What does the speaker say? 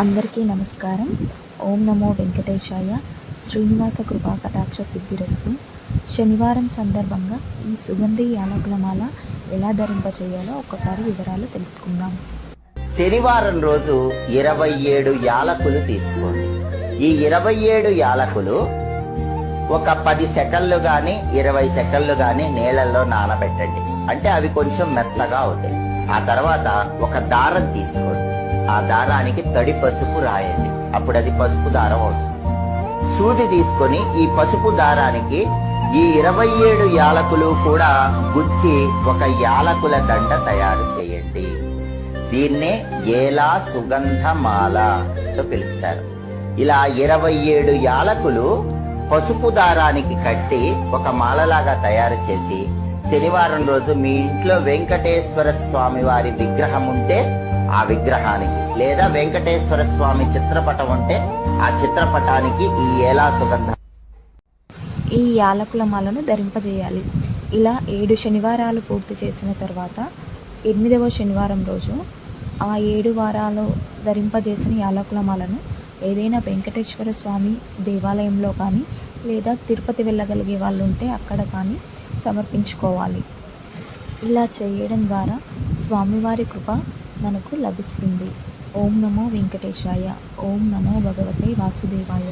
అందరికీ నమస్కారం. ఓం నమో వెంకటేశాయ. శ్రీనివాస కృపా కటాక్ష సిద్ధిరస్తు. శనివారం సందర్భంగా ఈ సుగంధి యాలకుల మాల ఎలా ధరింపచేయాలో ఒకసారి వివరాలు తెలుసుకుందాం. శనివారం రోజు 27 యాలకులు తీసుకోండి. ఈ 27 యాలకులు ఒక 10 సెకన్లు గాని 20 సెకన్లు గాని నీళ్ళల్లో నానబెట్టండి. అంటే అవి కొంచెం మెత్తగా అవుతాయి. ఆ తర్వాత ఒక దారం తీసుకోండి. ఆ దారానికి తడి పసుపు రాయండి. అప్పుడు అది పసుపు దారం అవుతుంది. సూది తీసుకొని ఈ పసుపు దారానికి ఈ 27 యాలకులు కూడా గుచ్చి ఒక యాలకుల దండ తయారు చేయండి. దీన్నే ఏలా సుగంధ మాల తో పిలుస్తారు. ఇలా 27 యాలకులు పసుపు దారానికి కట్టి ఒక మాలలాగా తయారు చేసి శనివారం రోజు మీ ఇంట్లో వెంకటేశ్వర స్వామి వారి విగ్రహం ఉంటే ఆ విగ్రహానికి, లేదా వెంకటేశ్వర స్వామి చిత్రపటం ఉంటే ఆ చిత్రపటానికి ఈ ఏలా సుగంధ ఈ యాలకుల మాలను ధరింపజేయాలి. ఇలా 7 శనివారాలు పూర్తి చేసిన తర్వాత 8వ శనివారం రోజు ఆ 7 వారాలు ధరింపజేసిన యాలకుల మాలను ఏదైనా వెంకటేశ్వర స్వామి దేవాలయంలో కానీ లేదా తిరుపతి వెళ్ళగలిగే వాళ్ళు ఉంటే అక్కడ కానీ సమర్పించుకోవాలి. ఇలా చేయడం ద్వారా స్వామివారి కృప మనకు లభిస్తుంది. ఓం నమో వెంకటేశాయ. ఓం నమో భగవతే వాసుదేవాయ.